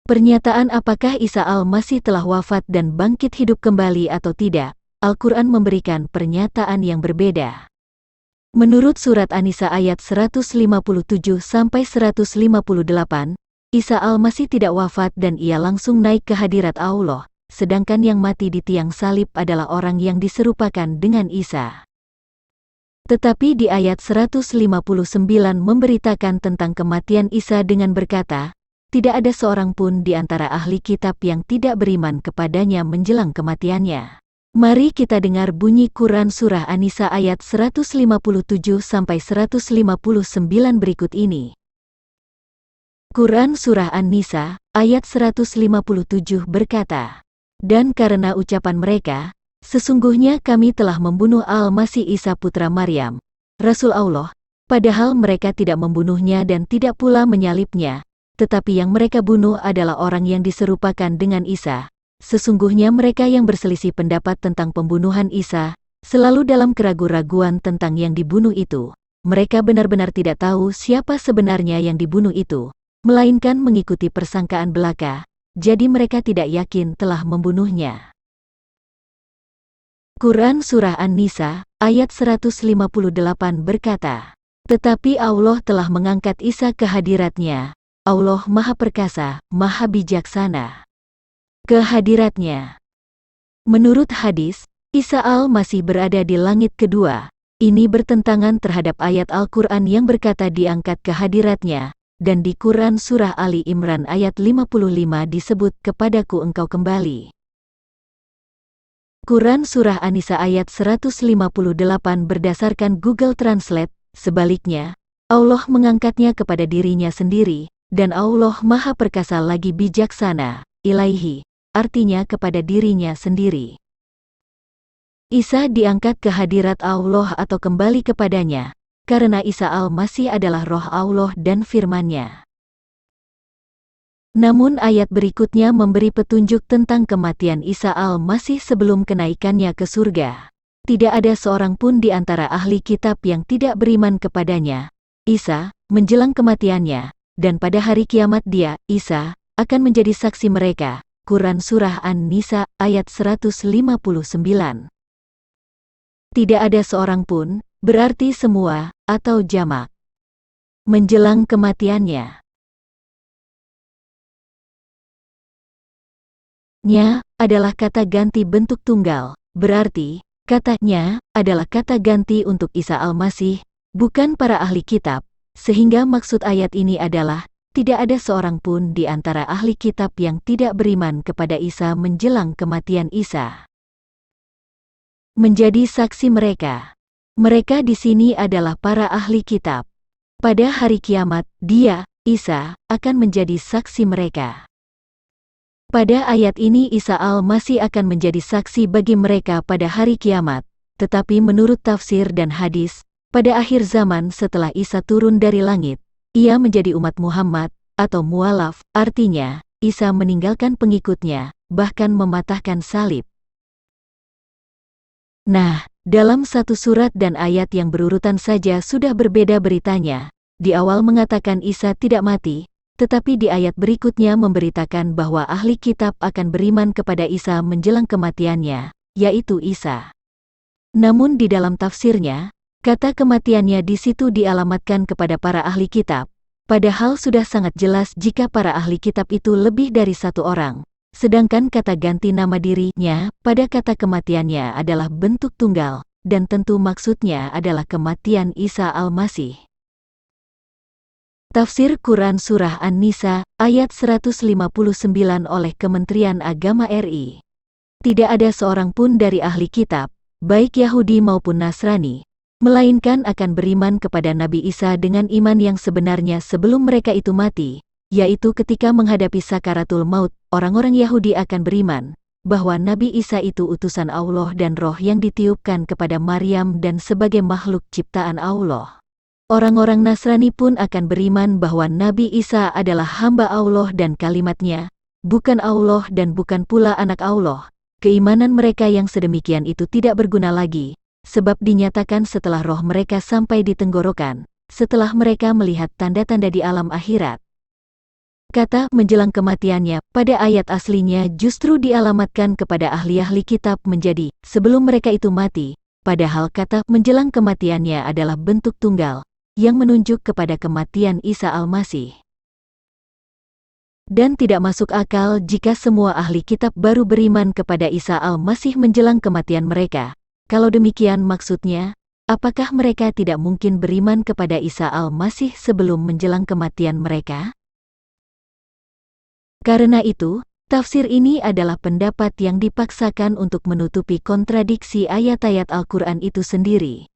Pernyataan apakah Isa Al-Masih telah wafat dan bangkit hidup kembali atau tidak, Al-Quran memberikan pernyataan yang berbeda. Menurut surat An-Nisa ayat 157-158, Isa Al-Masih tidak wafat dan ia langsung naik ke hadirat Allah, sedangkan yang mati di tiang salib adalah orang yang diserupakan dengan Isa. Tetapi di ayat 159 memberitakan tentang kematian Isa dengan berkata, tidak ada seorang pun di antara ahli kitab yang tidak beriman kepadanya menjelang kematiannya. Mari kita dengar bunyi Quran Surah An-Nisa ayat 157-159 berikut ini. Quran Surah An-Nisa, ayat 157 berkata, dan karena ucapan mereka, sesungguhnya kami telah membunuh Al-Masih Isa putra Maryam, Rasul Allah, padahal mereka tidak membunuhnya dan tidak pula menyalibnya, tetapi yang mereka bunuh adalah orang yang diserupakan dengan Isa. Sesungguhnya mereka yang berselisih pendapat tentang pembunuhan Isa, selalu dalam keraguan-raguan tentang yang dibunuh itu. Mereka benar-benar tidak tahu siapa sebenarnya yang dibunuh itu, melainkan mengikuti persangkaan belaka, jadi mereka tidak yakin telah membunuhnya. Quran Surah An-Nisa, ayat 158 berkata, tetapi Allah telah mengangkat Isa ke hadiratnya. Allah Maha Perkasa, Maha Bijaksana. Ke hadiratnya. Menurut hadis, Isa Al-Masih berada di langit kedua. Ini bertentangan terhadap ayat Al-Quran yang berkata diangkat ke hadiratnya, dan di Quran Surah Ali Imran ayat 55 disebut kepadaku engkau kembali. Quran Surah An-Nisa ayat 158 berdasarkan Google Translate, sebaliknya, Allah mengangkatnya kepada dirinya sendiri, dan Allah Maha Perkasa lagi bijaksana, ilaihi, artinya kepada dirinya sendiri. Isa diangkat ke hadirat Allah atau kembali kepadanya, karena Isa Al-Masih adalah roh Allah dan firman-Nya. Namun ayat berikutnya memberi petunjuk tentang kematian Isa Al-Masih sebelum kenaikannya ke surga. Tidak ada seorang pun di antara ahli kitab yang tidak beriman kepadanya, Isa, menjelang kematiannya, dan pada hari kiamat dia, Isa, akan menjadi saksi mereka. Quran Surah An-Nisa, ayat 159. Tidak ada seorang pun, berarti semua, atau jamak. Menjelang kematiannya. Nya, adalah kata ganti bentuk tunggal, berarti, katanya, adalah kata ganti untuk Isa Al-Masih, bukan para ahli kitab. Sehingga maksud ayat ini adalah, tidak ada seorang pun di antara ahli kitab yang tidak beriman kepada Isa menjelang kematian Isa. Menjadi saksi mereka. Mereka di sini adalah para ahli kitab. Pada hari kiamat, dia, Isa, akan menjadi saksi mereka. Pada ayat ini Isa Al-Masih akan menjadi saksi bagi mereka pada hari kiamat, tetapi menurut tafsir dan hadis, pada akhir zaman setelah Isa turun dari langit, ia menjadi umat Muhammad, atau mualaf, artinya, Isa meninggalkan pengikutnya, bahkan mematahkan salib. Nah, dalam satu surat dan ayat yang berurutan saja sudah berbeda beritanya. Di awal mengatakan Isa tidak mati, tetapi di ayat berikutnya memberitakan bahwa ahli kitab akan beriman kepada Isa menjelang kematiannya, yaitu Isa. Namun di dalam tafsirnya, kata kematiannya di situ dialamatkan kepada para ahli kitab, padahal sudah sangat jelas jika para ahli kitab itu lebih dari satu orang, sedangkan kata ganti nama dirinya pada kata kematiannya adalah bentuk tunggal, dan tentu maksudnya adalah kematian Isa Al-Masih. Tafsir Quran Surah An-Nisa, ayat 159 oleh Kementerian Agama RI. Tidak ada seorang pun dari ahli kitab, baik Yahudi maupun Nasrani, melainkan akan beriman kepada Nabi Isa dengan iman yang sebenarnya sebelum mereka itu mati, yaitu ketika menghadapi sakaratul maut, orang-orang Yahudi akan beriman bahwa Nabi Isa itu utusan Allah dan roh yang ditiupkan kepada Maryam dan sebagai makhluk ciptaan Allah. Orang-orang Nasrani pun akan beriman bahwa Nabi Isa adalah hamba Allah dan kalimat-Nya, bukan Allah dan bukan pula anak Allah. Keimanan mereka yang sedemikian itu tidak berguna lagi, sebab dinyatakan setelah roh mereka sampai di tenggorokan, setelah mereka melihat tanda-tanda di alam akhirat. Kata menjelang kematiannya pada ayat aslinya justru dialamatkan kepada ahli-ahli kitab menjadi sebelum mereka itu mati, padahal kata menjelang kematiannya adalah bentuk tunggal yang menunjuk kepada kematian Isa Al-Masih. Dan tidak masuk akal jika semua ahli kitab baru beriman kepada Isa Al-Masih menjelang kematian mereka. Kalau demikian maksudnya, apakah mereka tidak mungkin beriman kepada Isa Al-Masih sebelum menjelang kematian mereka? Karena itu, tafsir ini adalah pendapat yang dipaksakan untuk menutupi kontradiksi ayat-ayat Al-Quran itu sendiri.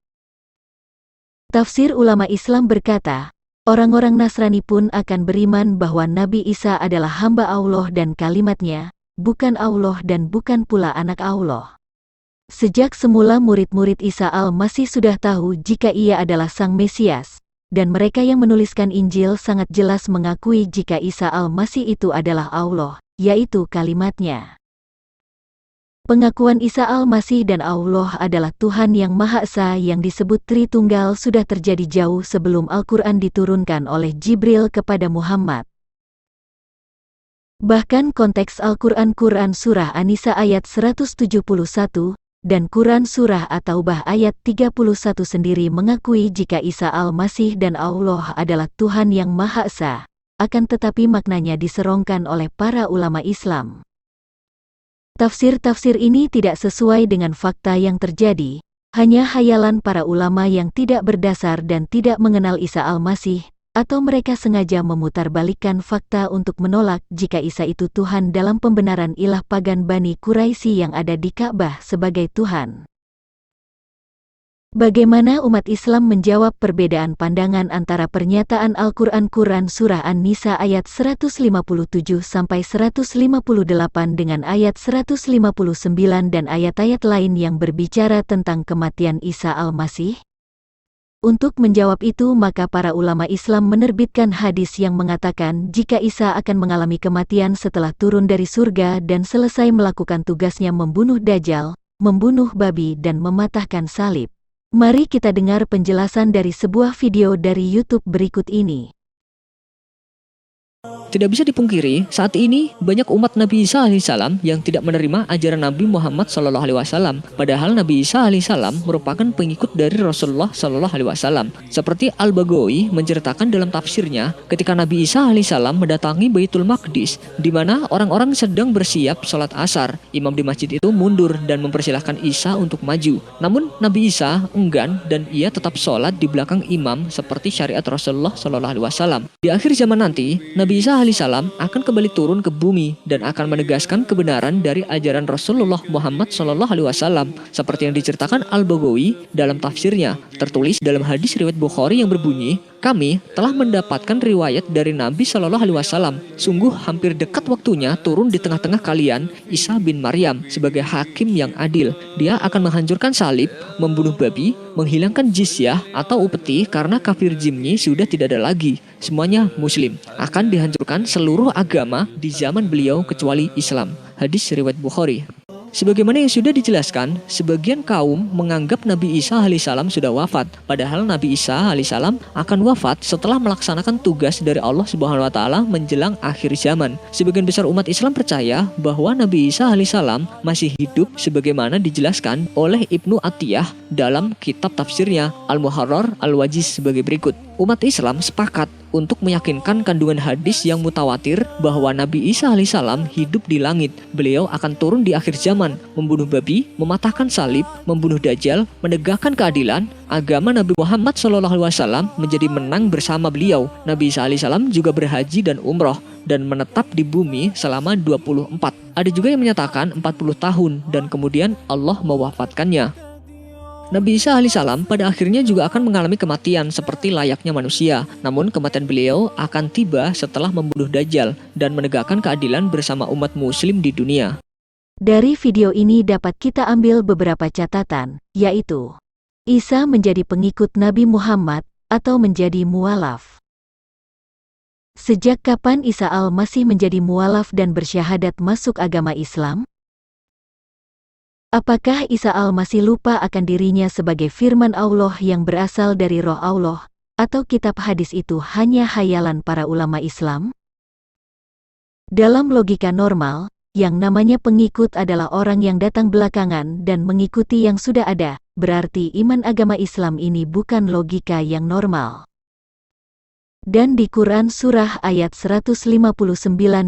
Tafsir ulama Islam berkata, orang-orang Nasrani pun akan beriman bahwa Nabi Isa adalah hamba Allah dan kalimatnya, bukan Allah dan bukan pula anak Allah. Sejak semula murid-murid Isa Al-Masih sudah tahu jika ia adalah Sang Mesias. Dan mereka yang menuliskan Injil sangat jelas mengakui jika Isa Al-Masih itu adalah Allah, yaitu kalimatnya. Pengakuan Isa Al-Masih dan Allah adalah Tuhan yang Maha Esa yang disebut Tritunggal sudah terjadi jauh sebelum Al-Quran diturunkan oleh Jibril kepada Muhammad. Bahkan konteks Al-Quran Quran Surah An-Nisa ayat 171, dan Quran Surah At-Taubah ayat 31 sendiri mengakui jika Isa Al-Masih dan Allah adalah Tuhan yang Maha Esa, akan tetapi maknanya diserongkan oleh para ulama Islam. Tafsir-tafsir ini tidak sesuai dengan fakta yang terjadi, hanya hayalan para ulama yang tidak berdasar dan tidak mengenal Isa Al-Masih, atau mereka sengaja memutarbalikkan fakta untuk menolak jika Isa itu Tuhan dalam pembenaran ilah pagan Bani Quraisy yang ada di Ka'bah sebagai Tuhan. Bagaimana umat Islam menjawab perbedaan pandangan antara pernyataan Al-Quran Quran Surah An-Nisa ayat 157-158 dengan ayat 159 dan ayat-ayat lain yang berbicara tentang kematian Isa Al-Masih? Untuk menjawab itu maka para ulama Islam menerbitkan hadis yang mengatakan jika Isa akan mengalami kematian setelah turun dari surga dan selesai melakukan tugasnya membunuh Dajjal, membunuh babi dan mematahkan salib. Mari kita dengar penjelasan dari sebuah video dari YouTube berikut ini. Tidak bisa dipungkiri, saat ini banyak umat Nabi Isa alaihissalam yang tidak menerima ajaran Nabi Muhammad SAW. Padahal Nabi Isa alaihissalam merupakan pengikut dari Rasulullah SAW. Seperti Al-Baghawi menceritakan dalam tafsirnya, ketika Nabi Isa alaihissalam mendatangi Baitul Maqdis, di mana orang-orang sedang bersiap sholat asar, imam di masjid itu mundur dan mempersilahkan Isa untuk maju. Namun Nabi Isa enggan dan ia tetap sholat di belakang imam seperti syariat Rasulullah SAW. Di akhir zaman nanti, Nabi Isa alaihissalam akan kembali turun ke bumi dan akan menegaskan kebenaran dari ajaran Rasulullah Muhammad SAW seperti yang diceritakan Al-Baghawi dalam tafsirnya. Tertulis dalam hadis riwayat Bukhari yang berbunyi, kami telah mendapatkan riwayat dari Nabi SAW. Sungguh hampir dekat waktunya turun di tengah-tengah kalian Isa bin Maryam sebagai hakim yang adil. Dia akan menghancurkan salib, membunuh babi, menghilangkan jizyah atau upeti karena kafir Jimni sudah tidak ada lagi. Semuanya muslim. Akan dihancurkan seluruh agama di zaman beliau kecuali Islam. Hadis riwayat Bukhari. Sebagaimana yang sudah dijelaskan, sebagian kaum menganggap Nabi Isa alaihissalam sudah wafat. Padahal Nabi Isa alaihissalam akan wafat setelah melaksanakan tugas dari Allah Subhanahu wa Ta'ala menjelang akhir zaman. Sebagian besar umat Islam percaya bahwa Nabi Isa alaihissalam masih hidup sebagaimana dijelaskan oleh Ibnu Atiyah dalam kitab tafsirnya Al-Muharrar Al-Wajiz sebagai berikut. Umat Islam sepakat untuk meyakinkan kandungan hadis yang mutawatir bahwa Nabi Isa alaihissalam hidup di langit. Beliau akan turun di akhir zaman, membunuh babi, mematahkan salib, membunuh Dajjal, menegakkan keadilan. Agama Nabi Muhammad SAW menjadi menang bersama beliau. Nabi Isa alaihissalam juga berhaji dan umroh dan menetap di bumi selama 24. Ada juga yang menyatakan 40 tahun dan kemudian Allah mewafatkannya. Nabi Isa alaihissalam pada akhirnya juga akan mengalami kematian seperti layaknya manusia. Namun kematian beliau akan tiba setelah membunuh Dajjal dan menegakkan keadilan bersama umat muslim di dunia. Dari video ini dapat kita ambil beberapa catatan, yaitu Isa menjadi pengikut Nabi Muhammad atau menjadi mualaf. Sejak kapan Isa Al-Masih menjadi mualaf dan bersyahadat masuk agama Islam? Apakah Isa Al-Masih lupa akan dirinya sebagai firman Allah yang berasal dari roh Allah, atau kitab hadis itu hanya hayalan para ulama Islam? Dalam logika normal, yang namanya pengikut adalah orang yang datang belakangan dan mengikuti yang sudah ada, berarti iman agama Islam ini bukan logika yang normal. Dan di Quran Surah ayat 159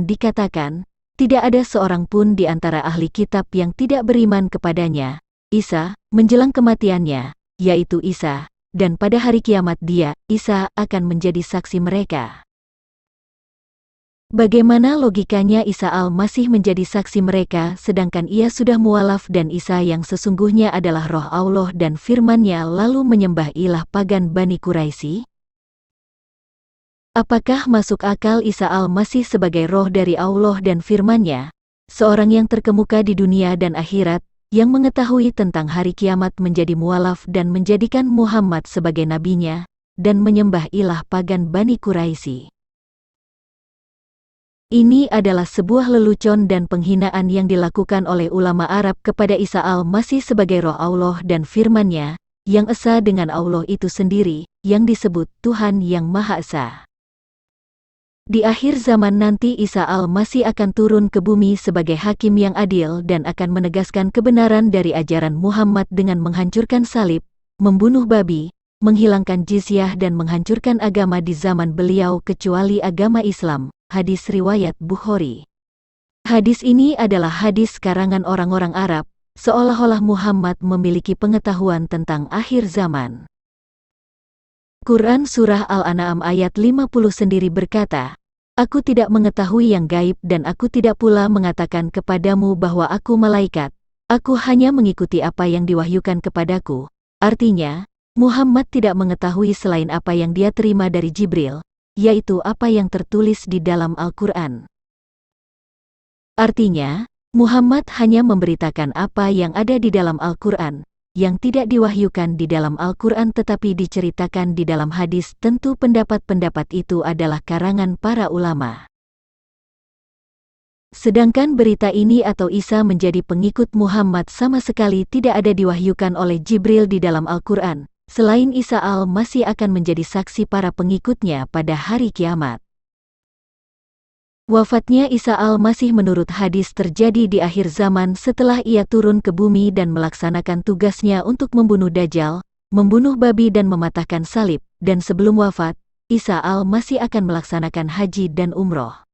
dikatakan, tidak ada seorang pun di antara ahli kitab yang tidak beriman kepadanya, Isa, menjelang kematiannya, yaitu Isa, dan pada hari kiamat dia, Isa, akan menjadi saksi mereka. Bagaimana logikanya Isa al-Masih menjadi saksi mereka sedangkan ia sudah mualaf dan Isa yang sesungguhnya adalah roh Allah dan firman-Nya lalu menyembah ilah pagan Bani Quraisy? Apakah masuk akal Isa al-Masih sebagai roh dari Allah dan firman-Nya, seorang yang terkemuka di dunia dan akhirat, yang mengetahui tentang hari kiamat menjadi mualaf dan menjadikan Muhammad sebagai nabinya, dan menyembah ilah pagan Bani Quraisy? Ini adalah sebuah lelucon dan penghinaan yang dilakukan oleh ulama Arab kepada Isa al-Masih sebagai roh Allah dan firman-Nya, yang esa dengan Allah itu sendiri, yang disebut Tuhan yang Maha Esa. Di akhir zaman nanti Isa al-Masih akan turun ke bumi sebagai hakim yang adil dan akan menegaskan kebenaran dari ajaran Muhammad dengan menghancurkan salib, membunuh babi, menghilangkan jizyah dan menghancurkan agama di zaman beliau kecuali agama Islam. Hadis riwayat Bukhari. Hadis ini adalah hadis karangan orang-orang Arab, seolah-olah Muhammad memiliki pengetahuan tentang akhir zaman. Quran Surah Al-An'am ayat 50 sendiri berkata, Aku tidak mengetahui yang gaib dan aku tidak pula mengatakan kepadamu bahwa aku malaikat, aku hanya mengikuti apa yang diwahyukan kepadaku. Artinya, Muhammad tidak mengetahui selain apa yang dia terima dari Jibril, yaitu apa yang tertulis di dalam Al-Quran. Artinya, Muhammad hanya memberitakan apa yang ada di dalam Al-Quran, yang tidak diwahyukan di dalam Al-Quran tetapi diceritakan di dalam hadis. Tentu pendapat-pendapat itu adalah karangan para ulama. Sedangkan berita ini atau Isa menjadi pengikut Muhammad sama sekali tidak ada diwahyukan oleh Jibril di dalam Al-Quran. Selain Isa al-Masih akan menjadi saksi para pengikutnya pada hari kiamat. Wafatnya Isa al-Masih menurut hadis terjadi di akhir zaman setelah ia turun ke bumi dan melaksanakan tugasnya untuk membunuh Dajjal, membunuh babi dan mematahkan salib, dan sebelum wafat, Isa al-Masih akan melaksanakan haji dan umroh.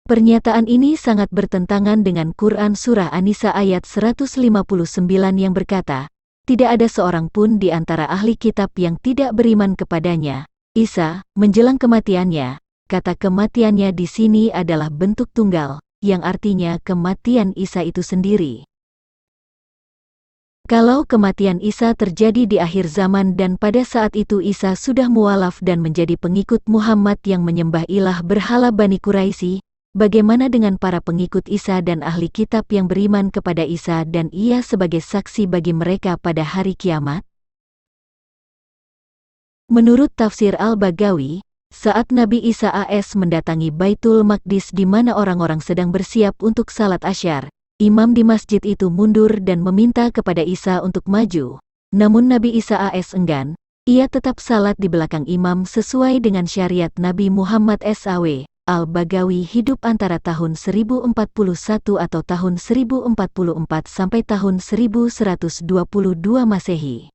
Pernyataan ini sangat bertentangan dengan Quran Surah An-Nisa ayat 159 yang berkata, tidak ada seorang pun di antara ahli kitab yang tidak beriman kepadanya, Isa, menjelang kematiannya. Kata kematiannya di sini adalah bentuk tunggal, yang artinya kematian Isa itu sendiri. Kalau kematian Isa terjadi di akhir zaman dan pada saat itu Isa sudah mualaf dan menjadi pengikut Muhammad yang menyembah ilah berhala Bani Quraisy, bagaimana dengan para pengikut Isa dan ahli kitab yang beriman kepada Isa dan ia sebagai saksi bagi mereka pada hari kiamat? Menurut tafsir Al-Baghawi, saat Nabi Isa AS mendatangi Baitul Maqdis di mana orang-orang sedang bersiap untuk salat Asyar, imam di masjid itu mundur dan meminta kepada Isa untuk maju. Namun Nabi Isa AS enggan, ia tetap salat di belakang imam sesuai dengan syariat Nabi Muhammad SAW. Al-Baghawi hidup antara tahun 1041 atau tahun 1044 sampai tahun 1122 Masehi.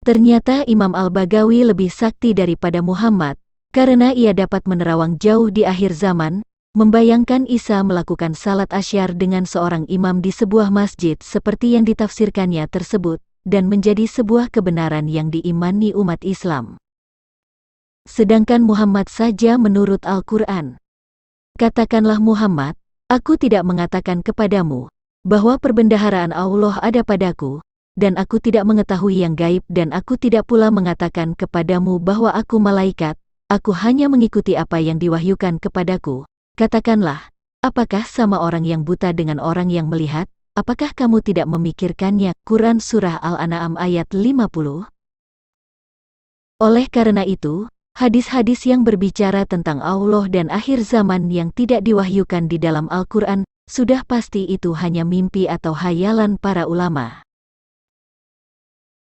Ternyata Imam Al-Baghawi lebih sakti daripada Muhammad, karena ia dapat menerawang jauh di akhir zaman, membayangkan Isa melakukan salat Asyar dengan seorang imam di sebuah masjid seperti yang ditafsirkannya tersebut, dan menjadi sebuah kebenaran yang diimani umat Islam. Sedangkan Muhammad saja menurut Al-Quran. Katakanlah Muhammad, aku tidak mengatakan kepadamu, bahwa perbendaharaan Allah ada padaku, dan aku tidak mengetahui yang gaib dan aku tidak pula mengatakan kepadamu bahwa aku malaikat, aku hanya mengikuti apa yang diwahyukan kepadaku. Katakanlah, apakah sama orang yang buta dengan orang yang melihat? Apakah kamu tidak memikirkannya? Quran Surah Al-An'am ayat 50. Oleh karena itu, hadis-hadis yang berbicara tentang Allah dan akhir zaman yang tidak diwahyukan di dalam Al-Quran, sudah pasti itu hanya mimpi atau hayalan para ulama.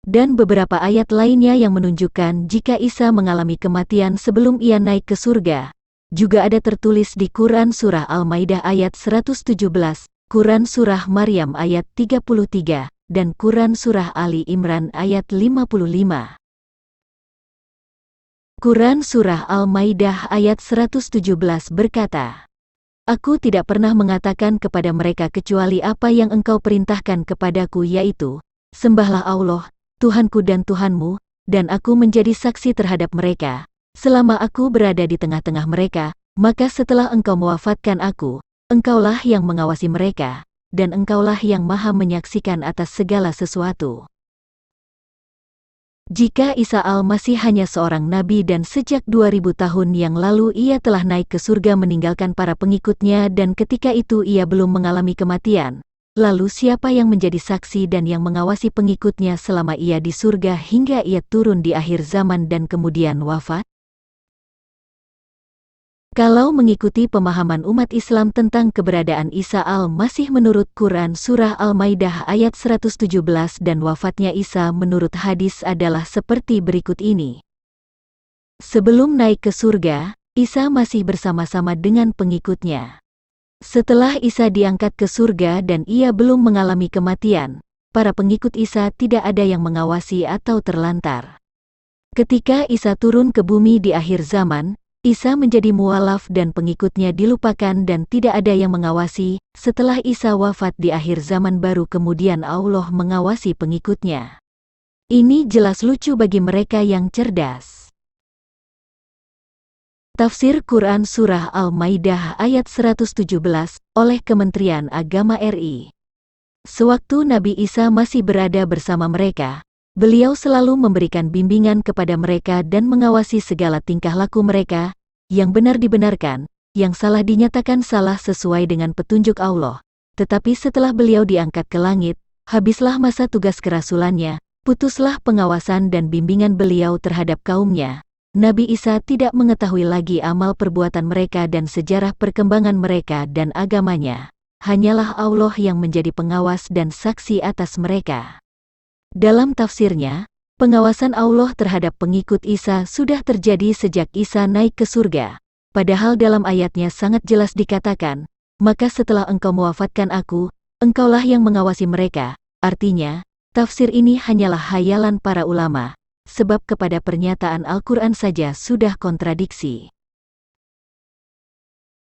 Dan beberapa ayat lainnya yang menunjukkan jika Isa mengalami kematian sebelum ia naik ke surga, juga ada tertulis di Quran Surah Al-Maidah ayat 117, Quran Surah Maryam ayat 33, dan Quran Surah Ali Imran ayat 55. Quran Surah Al-Maidah ayat 117 berkata, Aku tidak pernah mengatakan kepada mereka kecuali apa yang engkau perintahkan kepadaku, yaitu, sembahlah Allah, Tuhanku dan Tuhanmu, dan aku menjadi saksi terhadap mereka, selama aku berada di tengah-tengah mereka, maka setelah engkau mewafatkan aku, engkaulah yang mengawasi mereka, dan engkaulah yang maha menyaksikan atas segala sesuatu. Jika Isa Al-Masih hanya seorang nabi dan sejak 2000 tahun yang lalu ia telah naik ke surga meninggalkan para pengikutnya dan ketika itu ia belum mengalami kematian, lalu siapa yang menjadi saksi dan yang mengawasi pengikutnya selama ia di surga hingga ia turun di akhir zaman dan kemudian wafat? Kalau mengikuti pemahaman umat Islam tentang keberadaan Isa Al-Masih menurut Quran Surah Al-Maidah ayat 117 dan wafatnya Isa menurut hadis adalah seperti berikut ini. Sebelum naik ke surga, Isa masih bersama-sama dengan pengikutnya. Setelah Isa diangkat ke surga dan ia belum mengalami kematian, para pengikut Isa tidak ada yang mengawasi atau terlantar. Ketika Isa turun ke bumi di akhir zaman, Isa menjadi mualaf dan pengikutnya dilupakan dan tidak ada yang mengawasi. Setelah Isa wafat di akhir zaman baru kemudian Allah mengawasi pengikutnya. Ini jelas lucu bagi mereka yang cerdas. Tafsir Quran Surah Al-Maidah ayat 117 oleh Kementerian Agama RI. Sewaktu Nabi Isa masih berada bersama mereka, beliau selalu memberikan bimbingan kepada mereka dan mengawasi segala tingkah laku mereka, yang benar dibenarkan, yang salah dinyatakan salah sesuai dengan petunjuk Allah. Tetapi setelah beliau diangkat ke langit, habislah masa tugas kerasulannya, putuslah pengawasan dan bimbingan beliau terhadap kaumnya. Nabi Isa tidak mengetahui lagi amal perbuatan mereka dan sejarah perkembangan mereka dan agamanya. Hanyalah Allah yang menjadi pengawas dan saksi atas mereka. Dalam tafsirnya, pengawasan Allah terhadap pengikut Isa sudah terjadi sejak Isa naik ke surga. Padahal dalam ayatnya sangat jelas dikatakan, maka setelah engkau mewafatkan aku, engkaulah yang mengawasi mereka. Artinya, tafsir ini hanyalah hayalan para ulama, sebab kepada pernyataan Al-Quran saja sudah kontradiksi.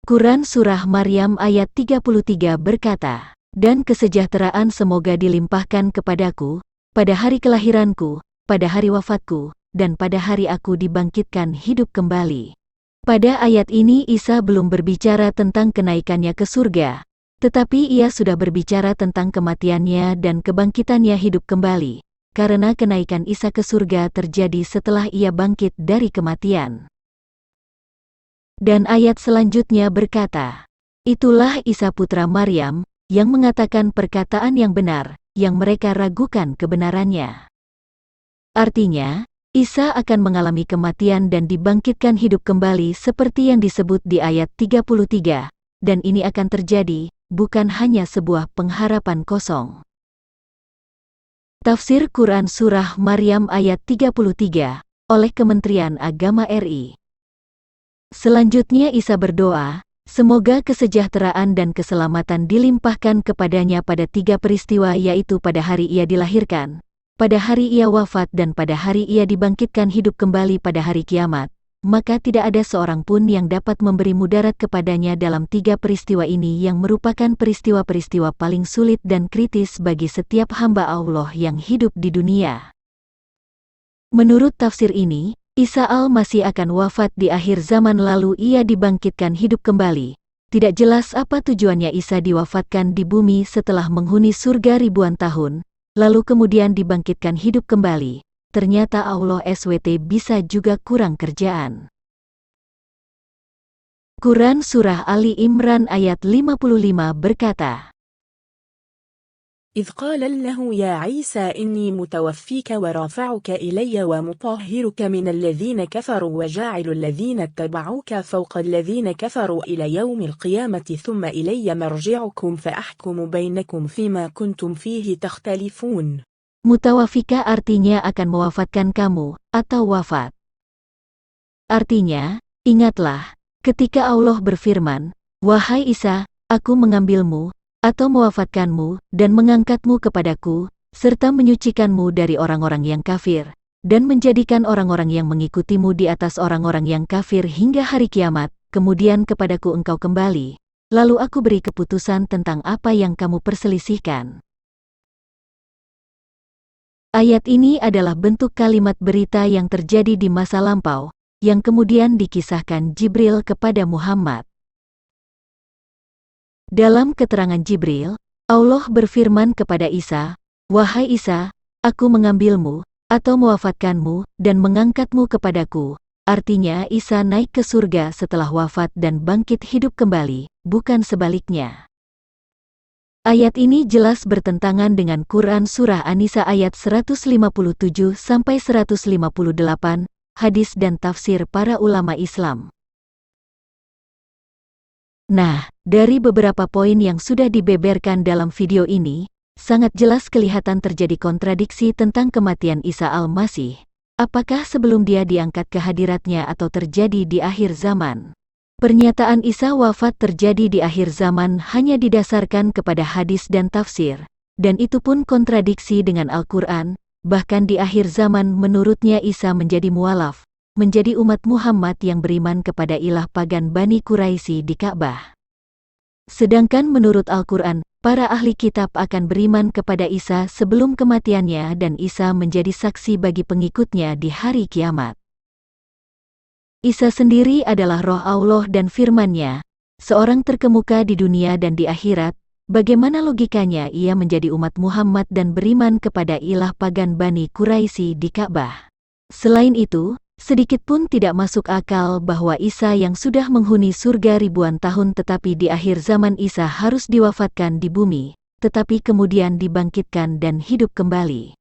Quran Surah Maryam ayat 33 berkata, Dan kesejahteraan semoga dilimpahkan kepadaku, pada hari kelahiranku, pada hari wafatku, dan pada hari aku dibangkitkan hidup kembali. Pada ayat ini Isa belum berbicara tentang kenaikannya ke surga, tetapi ia sudah berbicara tentang kematiannya dan kebangkitannya hidup kembali, karena kenaikan Isa ke surga terjadi setelah ia bangkit dari kematian. Dan ayat selanjutnya berkata, Itulah Isa putra Maryam, yang mengatakan perkataan yang benar, yang mereka ragukan kebenarannya. Artinya, Isa akan mengalami kematian dan dibangkitkan hidup kembali seperti yang disebut di ayat 33, dan ini akan terjadi, bukan hanya sebuah pengharapan kosong. Tafsir Quran Surah Maryam ayat 33, oleh Kementerian Agama RI. Selanjutnya Isa berdoa, semoga kesejahteraan dan keselamatan dilimpahkan kepadanya pada 3 peristiwa yaitu pada hari ia dilahirkan, pada hari ia wafat dan pada hari ia dibangkitkan hidup kembali pada hari kiamat. Maka tidak ada seorang pun yang dapat memberi mudarat kepadanya dalam 3 peristiwa ini yang merupakan peristiwa-peristiwa paling sulit dan kritis bagi setiap hamba Allah yang hidup di dunia. Menurut tafsir ini, Isa Al-Masih akan wafat di akhir zaman lalu ia dibangkitkan hidup kembali. Tidak jelas apa tujuannya Isa diwafatkan di bumi setelah menghuni surga ribuan tahun, lalu kemudian dibangkitkan hidup kembali. Ternyata Allah SWT bisa juga kurang kerjaan. Quran Surah Ali Imran ayat 55 berkata, إذ قال له يا عيسى إني متوفيك ورافعك إلي ومطهرك من الذين كفروا وجاعل الذين اتبعوك فوق الذين كفروا إلى يوم القيامة ثم إلي مرجعكم فأحكم بينكم فيما كنتم فيه تختلفون. Mutawafika artinya akan mewafatkan kamu, atau wafat. Artinya, ingatlah, Ketika Allah berfirman, "Wahai Isa, aku mengambilmu, atau mewafatkanmu, dan mengangkatmu kepadaku, serta menyucikanmu dari orang-orang yang kafir, dan menjadikan orang-orang yang mengikutimu di atas orang-orang yang kafir hingga hari kiamat, kemudian kepadaku engkau kembali, lalu aku beri keputusan tentang apa yang kamu perselisihkan." Ayat ini adalah bentuk kalimat berita yang terjadi di masa lampau, yang kemudian dikisahkan Jibril kepada Muhammad. Dalam keterangan Jibril, Allah berfirman kepada Isa, "Wahai Isa, aku mengambilmu, atau mewafatkanmu, dan mengangkatmu kepadaku." Artinya Isa naik ke surga setelah wafat dan bangkit hidup kembali, bukan sebaliknya. Ayat ini jelas bertentangan dengan Quran Surah An-Nisa ayat 157-158, hadis dan tafsir para ulama Islam. Nah, dari beberapa poin yang sudah dibeberkan dalam video ini, sangat jelas kelihatan terjadi kontradiksi tentang kematian Isa Al-Masih. Apakah sebelum dia diangkat ke hadiratnya atau terjadi di akhir zaman? Pernyataan Isa wafat terjadi di akhir zaman hanya didasarkan kepada hadis dan tafsir, dan itu pun kontradiksi dengan Al-Quran. Bahkan di akhir zaman menurutnya Isa menjadi mualaf, menjadi umat Muhammad yang beriman kepada ilah pagan Bani Quraisy di Ka'bah. Sedangkan menurut Al-Quran, para ahli kitab akan beriman kepada Isa sebelum kematiannya dan Isa menjadi saksi bagi pengikutnya di hari kiamat. Isa sendiri adalah roh Allah dan firman-Nya, seorang terkemuka di dunia dan di akhirat. Bagaimana logikanya ia menjadi umat Muhammad dan beriman kepada ilah pagan Bani Quraisy di Ka'bah? Selain itu, sedikit pun tidak masuk akal bahwa Isa yang sudah menghuni surga ribuan tahun tetapi di akhir zaman Isa harus diwafatkan di bumi, tetapi kemudian dibangkitkan dan hidup kembali.